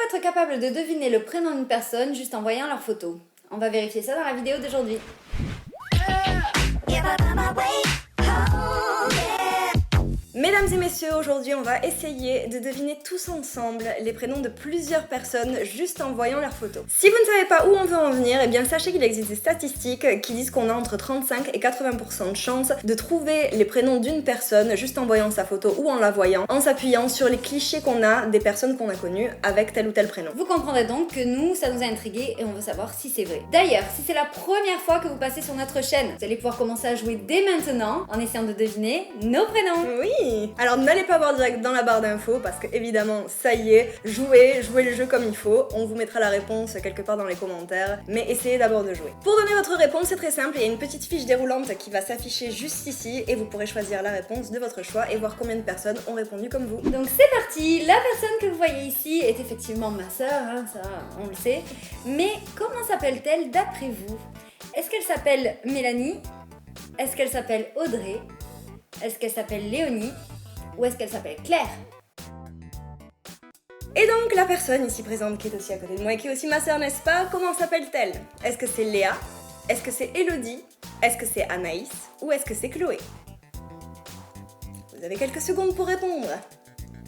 être capable de deviner le prénom d'une personne juste en voyant leur photo? On va vérifier ça dans la vidéo d'aujourd'hui. Mesdames et messieurs, aujourd'hui on va essayer de deviner tous ensemble les prénoms de plusieurs personnes juste en voyant leurs photos. Si vous ne savez pas où on veut en venir, eh bien sachez qu'il existe des statistiques qui disent qu'on a entre 35 et 80% de chances de trouver les prénoms d'une personne juste en voyant sa photo ou en la voyant, en s'appuyant sur les clichés qu'on a des personnes qu'on a connues avec tel ou tel prénom. Vous comprendrez donc que nous, ça nous a intrigués et on veut savoir si c'est vrai. D'ailleurs, si c'est la première fois que vous passez sur notre chaîne, vous allez pouvoir commencer à jouer dès maintenant en essayant de deviner nos prénoms. Oui. Alors n'allez pas voir direct dans la barre d'infos parce que évidemment ça y est, jouez le jeu comme il faut, on vous mettra la réponse quelque part dans les commentaires, mais essayez d'abord de jouer. Pour donner votre réponse c'est très simple, il y a une petite fiche déroulante qui va s'afficher juste ici et vous pourrez choisir la réponse de votre choix et voir combien de personnes ont répondu comme vous. Donc c'est parti, la personne que vous voyez ici est effectivement ma sœur, hein, ça on le sait, mais comment s'appelle-t-elle d'après vous? Est-ce qu'elle s'appelle Mélanie? Est-ce qu'elle s'appelle Audrey? Est-ce qu'elle s'appelle Léonie? Ou est-ce qu'elle s'appelle Claire? Et donc la personne ici présente qui est aussi à côté de moi et qui est aussi ma sœur, n'est-ce pas? Comment s'appelle-t-elle? Est-ce que c'est Léa? Est-ce que c'est Elodie? Est-ce que c'est Anaïs? Ou est-ce que c'est Chloé? Vous avez quelques secondes pour répondre.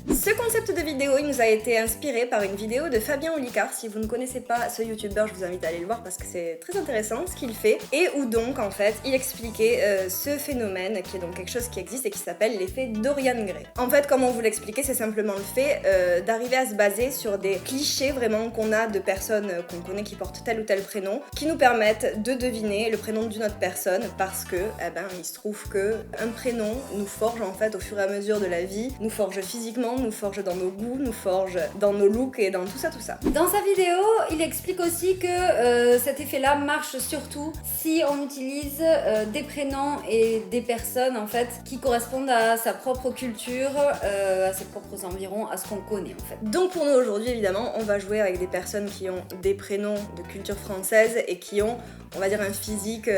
Ce concept de vidéo, il nous a été inspiré par une vidéo de Fabien Olicard. Si vous ne connaissez pas ce youtubeur, je vous invite à aller le voir parce que c'est très intéressant ce qu'il fait. Et où donc, en fait, il expliquait ce phénomène qui est donc quelque chose qui existe et qui s'appelle l'effet Dorian Gray. En fait, comme on vous l'expliquait, c'est simplement le fait d'arriver à se baser sur des clichés vraiment qu'on a de personnes qu'on connaît qui portent tel ou tel prénom, qui nous permettent de deviner le prénom d'une autre personne parce que, eh ben, il se trouve que un prénom nous forge en fait au fur et à mesure de la vie, nous forge physiquement, nous forge dans nos goûts, nous forge dans nos looks et dans tout ça, tout ça. Dans sa vidéo, il explique aussi que cet effet-là marche surtout si on utilise des prénoms et des personnes en fait qui correspondent à sa propre culture, à ses propres environs, à ce qu'on connaît en fait. Donc pour nous aujourd'hui, évidemment, on va jouer avec des personnes qui ont des prénoms de culture française et qui ont, on va dire, un physique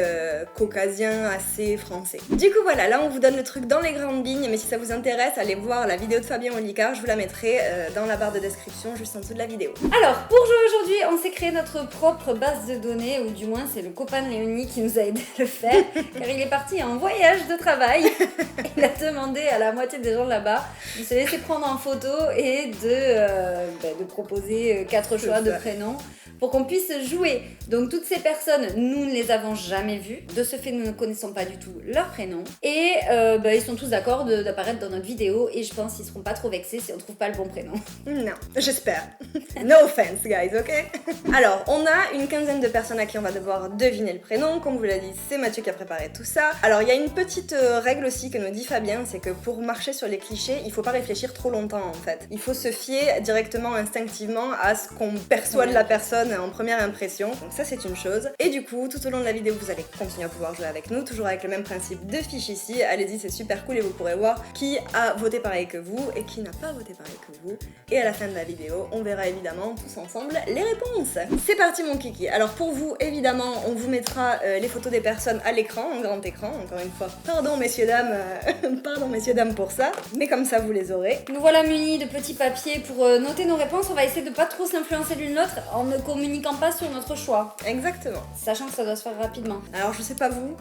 caucasien assez français. Du coup voilà, là on vous donne le truc dans les grandes lignes, mais si ça vous intéresse, allez voir la vidéo de Fabien Olicard, je vous la mettrai dans la barre de description juste en dessous de la vidéo. Alors pour jouer aujourd'hui, on s'est créé notre propre base de données, ou du moins c'est le copain de Léonie qui nous a aidé à le faire, car il est parti en voyage de travail. Il a demandé à la moitié des gens là-bas de se laisser prendre en photo et de proposer 4 choix de prénoms pour qu'on puisse jouer. Donc toutes ces personnes, nous ne les avons jamais vues. De ce fait, nous ne connaissons pas du tout leurs prénoms. Et ils sont tous d'accord d'apparaître dans notre vidéo et je pense qu'ils seront pas trop vexés si on trouve pas le bon prénom. Non, j'espère. No offense, guys, ok? Alors, on a une quinzaine de personnes à qui on va devoir deviner le prénom. Comme vous l'a dit, c'est Mathieu qui a préparé tout ça. Alors, il y a une petite règle aussi que nous dit Fabien, c'est que pour marcher sur les clichés, il faut pas réfléchir trop longtemps en fait. Il faut se fier directement, instinctivement à ce qu'on perçoit de la personne en première impression. Donc ça, c'est une chose. Et du coup, tout au long de la vidéo, vous allez continuer à pouvoir jouer avec nous, toujours avec le même principe de fiche ici. Allez-y, c'est super cool et vous pourrez voir qui a voté pareil que vous et qui n'a pas voté pareil que vous. Et à la fin de la vidéo, on verra évidemment tous ensemble les réponses. C'est parti mon kiki. Alors pour vous, évidemment, on vous mettra les photos des personnes à l'écran, en grand écran, encore une fois. Pardon messieurs dames, pardon messieurs dames pour ça, mais comme ça vous les aurez. Nous voilà munis de petits papiers pour noter nos réponses. On va essayer de pas trop s'influencer l'une l'autre en ne communiquant pas sur notre choix. Exactement. Sachant que ça doit se faire rapidement. Alors je sais pas vous,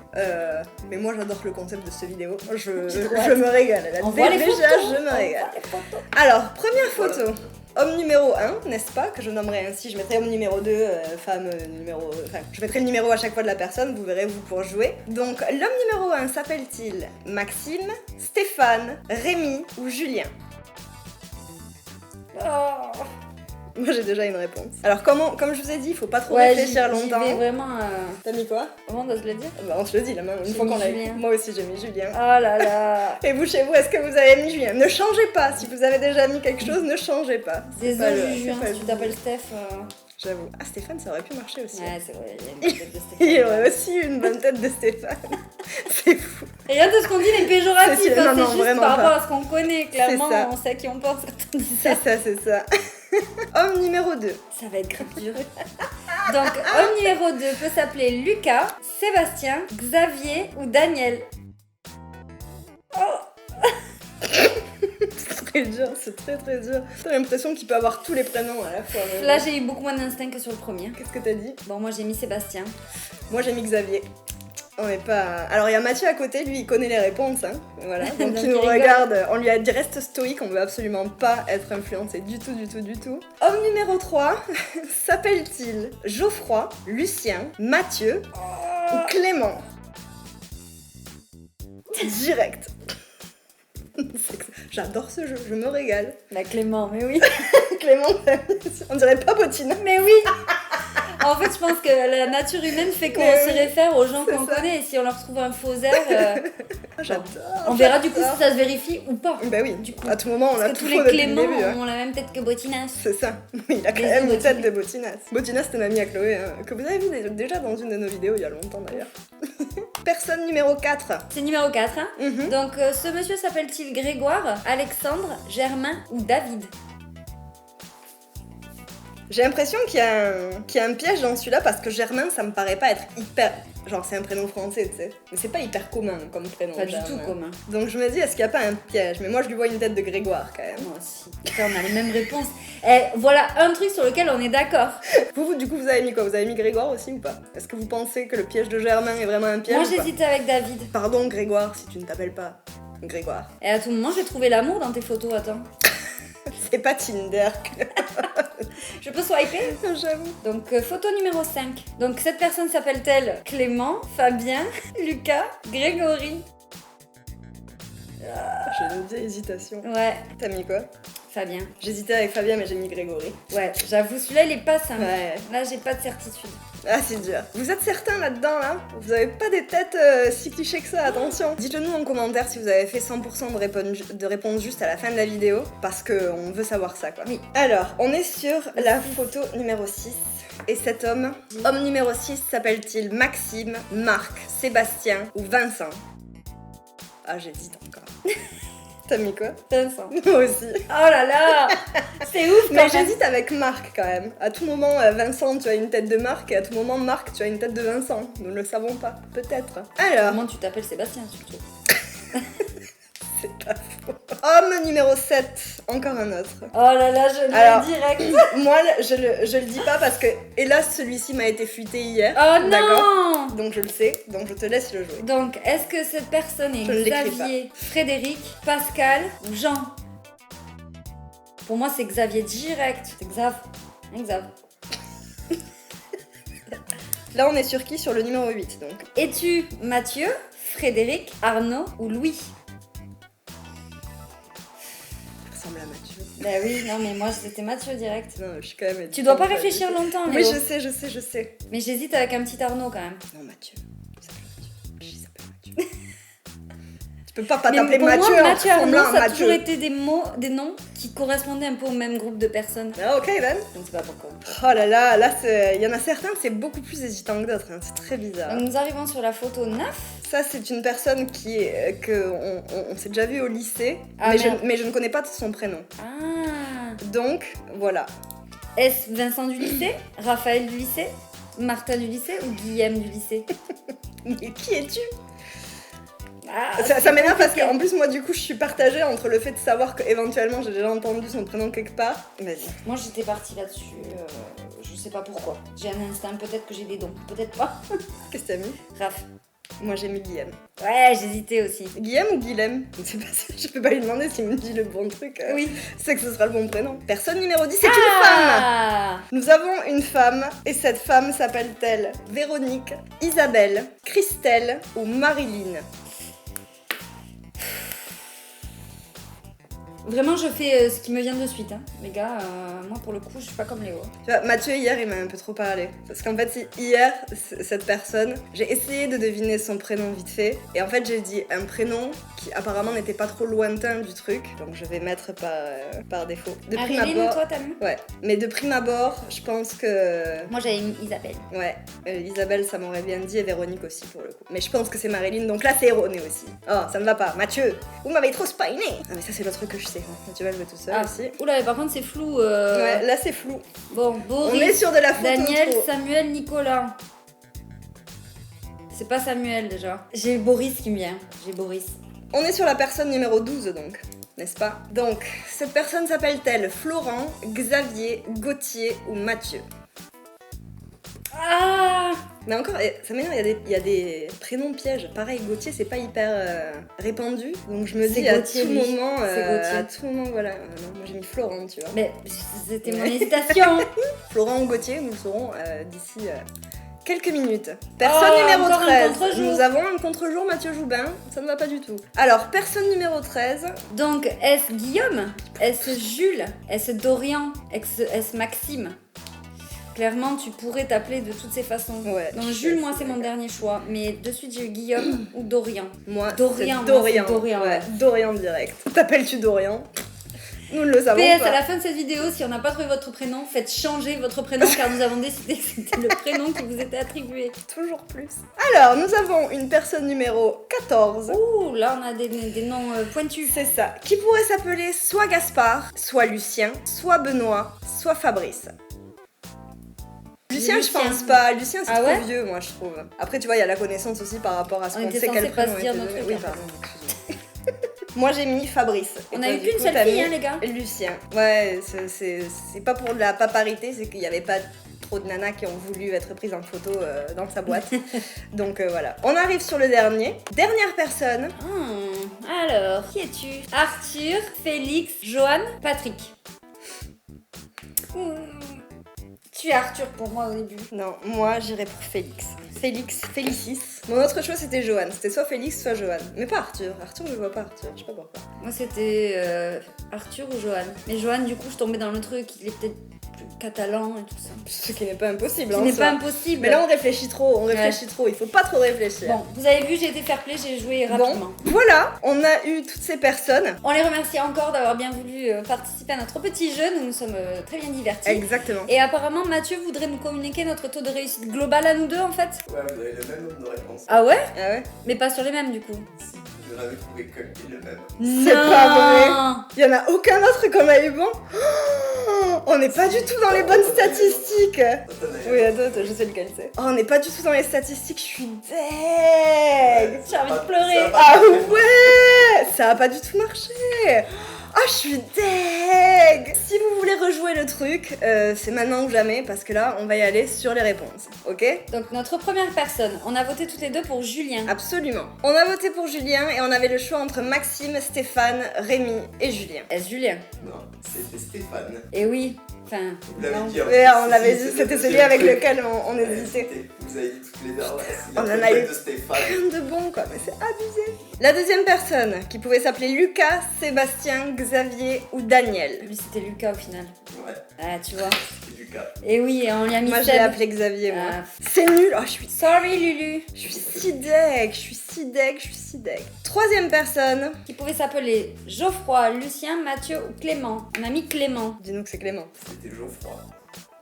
mais moi j'adore le concept de cette vidéo. Je me régale. Déjà, je me régale. Alors, première photo. Homme numéro 1, n'est-ce pas, que je nommerai ainsi, je mettrai homme numéro 2, femme numéro... Enfin, je mettrai le numéro à chaque fois de la personne, vous verrez, vous pour jouer. Donc, l'homme numéro 1 s'appelle-t-il Maxime, Stéphane, Rémi ou Julien? Oh. Moi j'ai déjà une réponse. Alors comme je vous ai dit, il faut pas trop réfléchir longtemps. Vraiment. T'as mis quoi? Comment on doit se le dire? Bah on se le dit là même une fois qu'on l'a mis. Moi aussi j'ai mis Julien. Oh là là. Et vous chez vous, est-ce que vous avez mis Julien? Ne changez pas. Si vous avez déjà mis quelque chose, ne changez pas. Désolé Julien, si tu t'appelles Steph. J'avoue. Ah Stéphane, ça aurait pu marcher aussi. Ouais c'est vrai, il y a une bonne tête de Stéphane. Il y aurait aussi une bonne tête de Stéphane. C'est fou. Rien de ce qu'on dit n'est péjoratif, c'est juste par rapport à ce qu'on connaît. Clairement, on sait à qui on pense quand on dit ça. C'est ça. Homme numéro 2. Ça va être grave dur. Donc, homme numéro 2 peut s'appeler Lucas, Sébastien, Xavier ou Daniel. Oh. très dur, c'est très très dur. T'as l'impression qu'il peut avoir tous les prénoms à la fois. Même. Là, j'ai eu beaucoup moins d'instinct que sur le premier. Qu'est-ce que t'as dit? Bon, moi, j'ai mis Sébastien. Moi, j'ai mis Xavier. On est pas... Alors, il y a Mathieu à côté, lui, il connaît les réponses. Hein. Voilà. Donc, il nous regarde. On lui a dit reste stoïque, on veut absolument pas être influencé du tout, du tout, du tout. Homme numéro 3, s'appelle-t-il Geoffroy, Lucien, Mathieu ou Clément? Direct. J'adore ce jeu, je me régale. La Clément, mais oui. Clément, on dirait pas Bottine. Mais oui. En fait, je pense que la nature humaine fait qu'on se réfère aux gens qu'on connaît et si on leur trouve un faux air, j'adore. On verra du coup si ça se vérifie ou pas. Bah oui, du coup. à tout moment on a parce tout que faux tous les depuis le Clément début, hein. ont la même tête que Bottinas. C'est ça, il a quand même une tête de Bottinas. Bottinas c'est une amie à Chloé, hein, que vous avez vu déjà dans une de nos vidéos il y a longtemps d'ailleurs. Personne numéro 4. C'est numéro 4, hein. Donc ce monsieur s'appelle-t-il Grégoire, Alexandre, Germain ou David? J'ai l'impression qu'il y a un piège dans celui-là parce que Germain, ça me paraît pas être hyper... Genre, c'est un prénom français, tu sais. Mais c'est pas hyper commun comme prénom. Pas Germain. du tout commun. Donc je me dis, est-ce qu'il y a pas un piège? Mais moi, je lui vois une tête de Grégoire, quand même. Moi aussi. Putain, on a les mêmes réponses. Voilà un truc sur lequel on est d'accord. Vous, du coup, vous avez mis quoi? Vous avez mis Grégoire aussi ou pas? Est-ce que vous pensez que le piège de Germain est vraiment un piège? Moi, j'hésitais avec David. Pardon, Grégoire, si tu ne t'appelles pas Grégoire. Et à tout moment, j'ai trouvé l'amour dans tes photos, attends. C'est pas Tinder. Je peux swiper? J'avoue. Donc, photo numéro 5. Donc, cette personne s'appelle-t-elle Clément, Fabien, Lucas, Grégory? J'ai une vieille hésitation. Ouais. T'as mis quoi? Fabien. J'hésitais avec Fabien, mais j'ai mis Grégory. Ouais, j'avoue, celui-là, il est pas simple. Ouais. Là, j'ai pas de certitude. Ah, c'est dur. Vous êtes certains là-dedans, là? Vous avez pas des têtes si clichés que ça, attention. Dites-le nous en commentaire si vous avez fait 100% de réponses justes à la fin de la vidéo, parce qu'on veut savoir ça, quoi. Oui. Alors, on est sur la photo numéro 6. Et cet homme numéro 6, s'appelle-t-il Maxime, Marc, Sébastien ou Vincent? Ah, j'hésite encore. T'as mis quoi? Vincent. Moi aussi. Oh là là. C'est ouf quand Mais même. j'hésite avec Marc quand même. À tout moment, Vincent, tu as une tête de Marc, et à tout moment, Marc, tu as une tête de Vincent. Nous ne le savons pas. Peut-être. Alors. Comment tu t'appelles Sébastien surtout? C'est pas faux. Homme numéro 7, encore un autre. Oh là là, je l'ai direct. Moi, je le dis pas parce que, hélas, celui-ci m'a été fuité hier. Oh non. D'accord. Donc je le sais, donc je te laisse le jouer. Donc, est-ce que cette personne est Xavier, Frédéric, Pascal ou Jean? Pour moi, c'est Xavier direct. C'est Xav. Hein, Xav. Là, on est sur qui? Sur le numéro 8, donc. Es-tu Mathieu, Frédéric, Arnaud ou Louis? Ressemble à Mathieu. Bah oui, non mais moi c'était Mathieu direct. Non, je suis quand même... Tu dois pas réfléchir longtemps, Oui, Léo. je sais. Mais j'hésite avec un petit Arnaud quand même. Non, Mathieu. Il s'appelle Mathieu. Tu peux pas t'appeler Mais pour Mathieu moi, en Mathieu Arnaud, ressemblant à ça a Mathieu. toujours été des noms qui correspondaient un peu au même groupe de personnes. Ah, ok, Ben. Je ne sais pas pourquoi. Oh là là, il y en a certains, c'est beaucoup plus hésitant que d'autres, hein. C'est très bizarre. Donc nous arrivons sur la photo 9. Ça, c'est une personne on s'est déjà vu au lycée, Ah, mais je ne connais pas son prénom. Ah. Donc, voilà. Est-ce Vincent du lycée, Raphaël du lycée, Martin du lycée ou Guillaume du lycée? Mais qui es-tu? Ah, Ça m'énerve parce qu'en plus, moi, du coup, je suis partagée entre le fait de savoir qu'éventuellement j'ai déjà entendu son prénom quelque part. Vas-y. Moi, j'étais partie là-dessus. Je sais pas pourquoi. J'ai un instinct, peut-être que j'ai des dons, peut-être pas. Qu'est-ce que t'as mis? Raph. Moi, j'ai mis Guillaume. Ouais, j'hésitais aussi. Guillaume ou Guilhem? Je peux pas lui demander s'il me dit le bon truc. Oui. C'est que ce sera le bon prénom. Personne numéro 10, c'est une femme! Ah. Nous avons une femme, et cette femme s'appelle-t-elle Véronique, Isabelle, Christelle ou Marilyn? Vraiment, je fais ce qui me vient de suite, hein. Les gars, moi pour le coup, je suis pas comme Léo. Tu vois, Mathieu, hier, il m'a un peu trop parlé. Parce qu'en fait, hier, cette personne, j'ai essayé de deviner son prénom vite fait. Et en fait, j'ai dit un prénom qui apparemment n'était pas trop lointain du truc. Donc, je vais mettre par défaut. De prime Marilyn, abord. toi, t'as mis? Ouais. Mais de prime abord, je pense que. Moi, j'avais mis Isabelle. Ouais. Isabelle, ça m'aurait bien dit. Et Véronique aussi, pour le coup. Mais je pense que c'est Marilyn. Donc là, c'est erroné aussi. Oh, ça ne va pas. Mathieu, vous m'avez trop spoilé. Ah, mais ça, c'est l'autre truc que je sais. Tu vas jouer tout seul aussi. Oula, mais par contre, c'est flou. Ouais, là, c'est flou. Bon, Boris, On est sur de la photo Daniel, trop. Samuel, Nicolas. C'est pas Samuel déjà. J'ai Boris qui me vient. J'ai Boris. On est sur la personne numéro 12 donc. n'est-ce pas? Donc, cette personne s'appelle-t-elle Florent, Xavier, Gauthier ou Mathieu? Ah! Mais encore, ça m'énerve, il y a des prénoms pièges. Pareil, Gauthier, c'est pas hyper répandu. Donc je me dis Gauthier, à tout lui. moment, C'est à tout moment, voilà. Non, moi j'ai mis Florent, tu vois. Mais c'était mon hésitation. Florent ou Gauthier, nous le saurons d'ici quelques minutes. Personne Oh, numéro encore un 13. contre-jour. Nous avons un contre-jour, Mathieu Joubin. Ça ne va pas du tout. Alors, personne numéro 13. Donc, est-ce Guillaume? Est-ce Jules? Est-ce Dorian? Est-ce Maxime? Clairement, tu pourrais t'appeler de toutes ces façons. Ouais. Donc, Jules, moi, c'est mon dernier choix. Mais de suite, j'ai eu Guillaume ou Dorian. Moi, Dorian, c'est Dorian. moi, c'est Dorian, Ouais, ouais. Dorian direct. T'appelles-tu Dorian? Nous ne le savons PS, pas. à la fin de cette vidéo, si on n'a pas trouvé votre prénom, faites changer votre prénom car nous avons décidé que c'était le prénom qui vous était attribué. Toujours plus. Alors, nous avons une personne numéro 14. Ouh, là, on a des noms pointus. C'est ça. Qui pourrait s'appeler soit Gaspard, soit Lucien, soit Benoît, soit Fabrice. Lucien, je pense pas. Lucien, c'est Ah trop ouais vieux, moi, je trouve. Après, tu vois, il y a la connaissance aussi par rapport à ce On qu'on était sait censé quel pas prénom se dire était nos donné. trucs, Oui, en fait. pardon, excusez-moi. Moi, j'ai mis Fabrice. On Et a toi, eu du qu'une coup, seule t'as fille, mis hein, les gars. Lucien. Ouais, c'est pas pour de la paparité, c'est qu'il y avait pas trop de nanas qui ont voulu être prises en photo dans sa boîte. Donc voilà. On arrive sur le dernier. Dernière personne. Alors, qui es-tu? Arthur, Félix, Johan, Patrick. Tu es Arthur pour moi au début. Non, moi j'irais pour Félix. Félicis. Mon autre choix c'était Johan. C'était soit Félix, soit Johan. Mais pas Arthur. Arthur, je vois pas Arthur. Je sais pas pourquoi. Moi c'était Arthur ou Johan. Mais Johan, du coup, je tombais dans le truc, il est peut-être plus catalan et tout ça. Ce qui n'est pas impossible. Ce hein, n'est ça. pas impossible. Mais là on réfléchit trop. On réfléchit trop. Il faut pas trop réfléchir. Bon, vous avez vu, j'ai été fair play, j'ai joué rapidement. Bon, voilà. On a eu toutes ces personnes. On les remercie encore d'avoir bien voulu participer à notre petit jeu. Nous nous sommes très bien divertis. Exactement. Et apparemment, Mathieu voudrait nous communiquer notre taux de réussite global à nous deux en fait. Ouais, vous avez le même nombre de réponses. Ah ouais? Ah ouais. Mais pas sur les mêmes du coup. Si vous en avez trouvé que le même. C'est pas vrai. Il y en a aucun autre qu'on a eu bon. Oh, on n'est pas du tout dans les bonnes statistiques. Oui, attends, je sais lequel c'est. Oh, on n'est pas du tout dans les statistiques, je suis deg. J'ai envie de pleurer. Ah ouais. Ça a pas du tout marché. Ah, je suis deg. Si vous voulez rejouer le truc, c'est maintenant ou jamais, parce que là, on va y aller sur les réponses, ok? Donc notre première personne, on a voté toutes les deux pour Julien. Absolument. On a voté pour Julien et on avait le choix entre Maxime, Stéphane, Rémi et Julien. Est-ce Julien? Non, c'était Stéphane. Et oui, enfin... Vous l'avez non. dit. Ouais, on l'avait dit, c'était celui avec lequel on hésitait. Vous avez dit toutes les deux. On en a eu de Stéphane. Rien de bon quoi, mais c'est abusé. La deuxième personne, qui pouvait s'appeler Lucas, Sébastien, Xavier ou Daniel. Lui c'était Lucas au final. Ouais, Ah tu vois. c'était Lucas. Et oui, et on lui a mis Moi je Seb. l'ai appelé Xavier, moi. Ah. C'est nul, oh, Sorry Lulu. je suis si deg, je suis si deg. Troisième personne, Qui pouvait s'appeler Geoffroy, Lucien, Mathieu ou Clément. On a mis Clément. dis-nous que c'est Clément. C'était Geoffroy.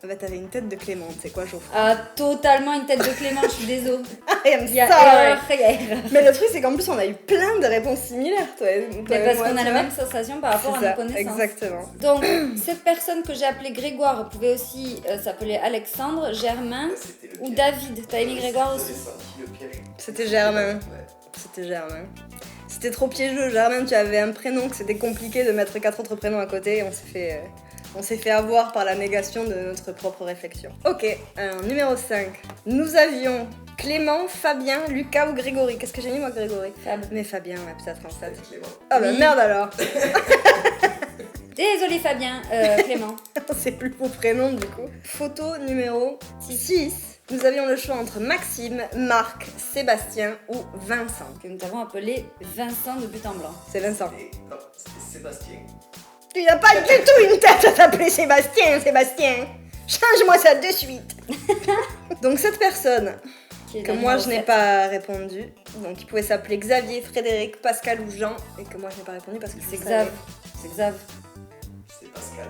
Ah bah t'avais une tête de Clément, c'est quoi Geoffroy? Ah, totalement une tête de Clément, je suis désolée. I am Il y a sorry. erreur, il y a erreur. Mais le truc c'est qu'en plus on a eu plein de réponses similaires, toi et Mais parce moi, qu'on a tu la vois. même sensation par rapport à C'est nos ça, connaissances. exactement. Donc, cette personne que j'ai appelée Grégoire pouvait aussi s'appeler Alexandre, Germain C'était le ou piège. David. T'avais mis Grégoire Vous aussi? avez senti le piège. C'était Germain. Ouais. C'était Germain. C'était trop piégeux, Germain, tu avais un prénom que c'était compliqué de mettre 4 autres prénoms à côté et on s'est fait avoir par la négation de notre propre réflexion. Ok, alors numéro 5. Nous avions Clément, Fabien, Lucas ou Grégory. Qu'est-ce que j'ai mis moi Grégory? Fab. Mais Fabien, ouais, peut-être en fait. Clément. Ah bah Oui. merde alors. Désolée Fabien, Clément. C'est plus beau prénom du coup. Photo numéro 6. Nous avions le choix entre Maxime, Marc, Sébastien ou Vincent. Que nous avons appelé Vincent de but en blanc. C'est Vincent. Non, c'était Sébastien. Tu n'as pas du tout une tête à t'appeler Sébastien. Change-moi ça de suite. Donc cette personne Qui est que dans le moi je numéro n'ai 7. pas répondu, donc il pouvait s'appeler Xavier, Frédéric, Pascal ou Jean, et que moi je n'ai pas répondu parce que C'est je Xav. savais. C'est Xav. C'est Pascal.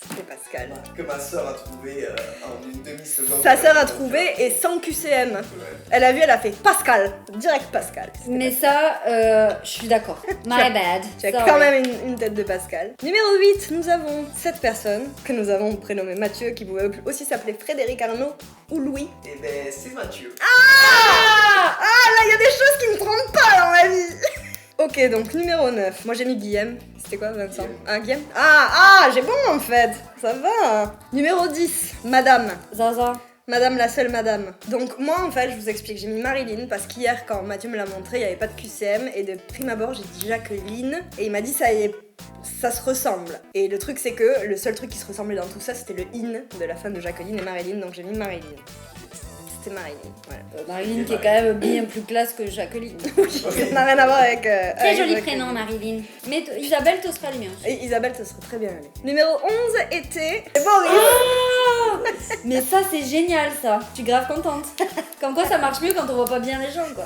C'était Pascal. Que ma soeur a trouvé en une demi-seconde. Sa sœur a trouvé et sans QCM. Ouais. Elle a vu, elle a fait Pascal, direct Pascal. C'était Mais ça, je suis d'accord. My bad. Tu as Sorry. quand même une tête de Pascal. Numéro 8, nous avons cette personne que nous avons prénommée Mathieu, qui pouvait aussi s'appeler Frédéric Arnaud ou Louis. Et ben, c'est Mathieu. Ah là, il y a des choses qui ne trompent pas dans la vie. Ok, donc numéro 9. Moi j'ai mis Guillaume. C'était quoi, Vincent? Guillaume. Ah, Guillaume. Ah, j'ai bon en fait. Ça va. Numéro 10. Madame. Zaza. Madame, la seule madame. Donc moi en fait je vous explique, j'ai mis Marilyn parce qu'hier quand Mathieu me l'a montré il n'y avait pas de QCM et de prime abord j'ai dit Jacqueline et il m'a dit ça y est, ça se ressemble. Et le truc c'est que le seul truc qui se ressemblait dans tout ça c'était le in de la fin de Jacqueline et Marilyn, donc j'ai mis Marilyn. C'était Marilyn, voilà. Marilyn qui est quand même bien plus classe que Jacqueline. Oui, ça n'a rien à voir avec... Très avec joli Jacqueline. prénom Marilyn. Mais Isabelle te sera le mien. Et Isabelle te serait très bien allée. Numéro 11 était... Boris. Mais ça c'est génial ça. Je suis grave contente. Comme quoi ça marche mieux quand on voit pas bien les gens quoi.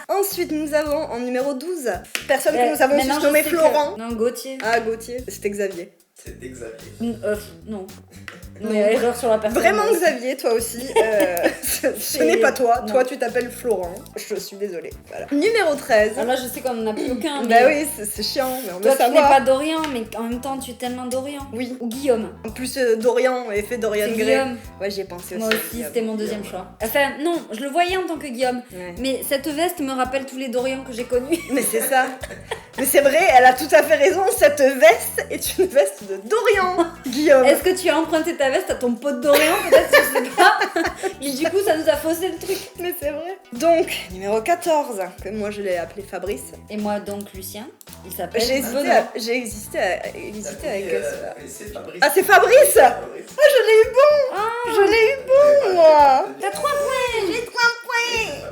Ensuite nous avons en numéro 12, personne que nous avons Maintenant, je surnommé sais Florent. que- Non, Gauthier. Ah, Gauthier, c'était Xavier. C'est Xavier. Non. Non, il y a erreur sur la personne. Vraiment Xavier, toi aussi. Ce n'est pas toi. Non. Toi, tu t'appelles Florent. Je suis désolée. Voilà. Numéro 13. Alors là, je sais qu'on n'en a plus aucun. Bah oui, c'est chiant, mais on veut Toi, tu n'es savoir. pas Dorian, mais en même temps, tu es tellement Dorian. Oui. Ou Guillaume. En plus, Dorian, effet Dorian C'est Gray. Guillaume. Ouais, j'y ai pensé aussi. Moi aussi, c'était mon deuxième choix. Enfin, non, je le voyais en tant que Guillaume. Ouais. Mais cette veste me rappelle tous les Dorian que j'ai connus. Mais c'est ça. Mais c'est vrai, elle a tout à fait raison. Cette veste est une veste de Dorian, Guillaume. Est-ce que tu as emprunté ta veste à ton pote Dorian? Peut-être, je sais pas. Et du coup, ça nous a faussé le truc. Mais c'est vrai. Donc, numéro 14, que moi je l'ai appelé Fabrice. Et moi, donc, Lucien, il s'appelle J'ai hésité, Benoît. j'ai hésité avec... Mais c'est Fabrice. Ah, c'est Fabrice. Fabrice. Ah, je l'ai eu bon. Ah, Je l'ai eu bon, moi. t'as 3 points. J'ai 3 points.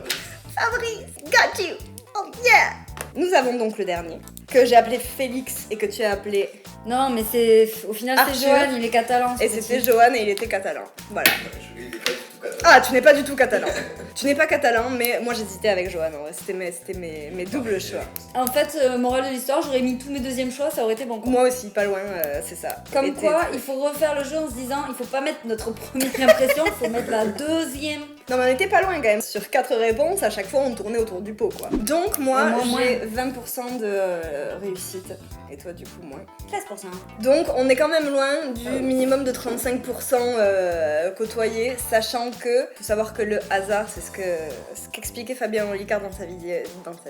Fabrice, got you. Oh yeah. Nous avons donc le dernier, que j'ai appelé Félix et que tu as appelé... Non, mais c'est au final, c'est Arthur. Johan, il est catalan. ce Et petit. c'était Johan et il était catalan. Voilà. Je lui ai pas du tout catalan. Ah, tu n'es pas du tout catalan. Tu n'es pas catalan, mais moi j'hésitais avec Johan. En vrai. C'était mes doubles choix. En fait, morale de l'histoire, j'aurais mis tous mes deuxièmes choix, ça aurait été bon. Quoi. Moi aussi, pas loin, c'est ça. Comme Était- quoi, il faut refaire le jeu en se disant, il faut pas mettre notre première impression, il faut mettre la deuxième. Non, mais on était pas loin quand même. Sur 4 réponses, à chaque fois on tournait autour du pot quoi. Donc moi, Moi, j'ai 20% de réussite. Et toi, du coup, moins. 13%. Donc on est quand même loin du minimum de 35% côtoyé, sachant que, faut savoir que le hasard, c'est ce qu'expliquait Fabien Olicard dans sa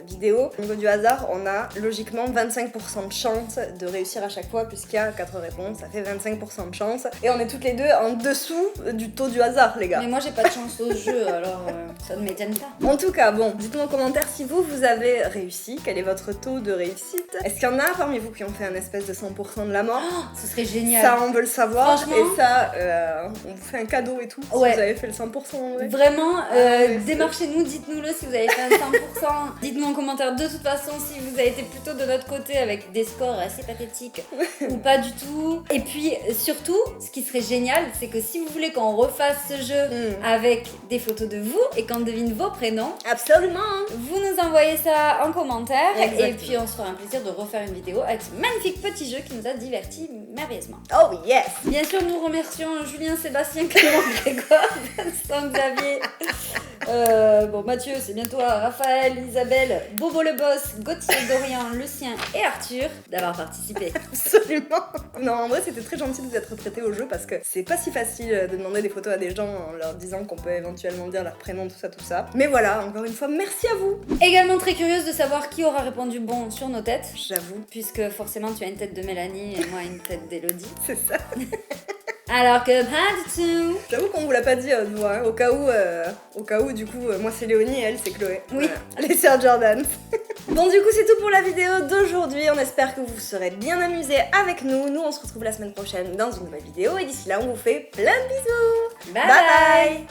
vidéo. Au niveau du hasard, on a logiquement 25% de chance de réussir à chaque fois, puisqu'il y a 4 réponses, ça fait 25% de chance. Et on est toutes les deux en dessous du taux du hasard, les gars. Mais moi, j'ai pas de chance au jeu, alors ça ne m'étonne pas. En tout cas, bon, dites-moi en commentaire si vous avez réussi, quel est votre taux de réussite. Est-ce qu'il y en a parmi vous qui ont fait un espèce de 100% de la mort? Ce serait génial. Ça, on veut le savoir. Franchement. Et ça, on vous fait un cadeau et tout. Si Ouais. vous avez fait le 100% en vrai. Vraiment, ouais, démarchez-nous, dites-nous-le si vous avez fait un 100%. Dites-nous en commentaire de toute façon si vous avez été plutôt de notre côté avec des scores assez pathétiques ou pas du tout. Et puis surtout, ce qui serait génial, c'est que si vous voulez qu'on refasse ce jeu avec des photos de vous et qu'on devine vos prénoms, Absolument. vous nous envoyez ça en commentaire Exactement. et puis on se fera un plaisir de refaire une vidéo avec ce magnifique petit jeu qui nous a divertis merveilleusement. Oh yes. Bien sûr, nous remercions Julien, Sébastien, Clément, Grégoire, Vincent, Xavier, bon Mathieu, c'est bien toi, Raphaël, Isabelle, Bobo le boss, Gauthier, Dorian, Lucien et Arthur d'avoir participé. Absolument. Non, en vrai, c'était très gentil de vous être prêté au jeu parce que c'est pas si facile de demander des photos à des gens en leur disant qu'on peut éventuellement dire leur prénom, tout ça. Mais voilà, encore une fois, merci à vous. Également très curieuse de savoir qui aura répondu bon sur nos têtes, J'avoue, puisque forcément tu as une tête de Mélanie et moi une tête d'Elodie. c'est ça. Alors que pas du tout. J'avoue qu'on vous l'a pas dit, nous, hein, au cas où, du coup, moi c'est Léonie et elle c'est Chloé. Oui. Voilà. Les sœurs Jordan. Bon, du coup, c'est tout pour la vidéo d'aujourd'hui. On espère que vous vous serez bien amusés avec nous. Nous, on se retrouve la semaine prochaine dans une nouvelle vidéo. Et d'ici là, on vous fait plein de bisous. Bye Bye bye.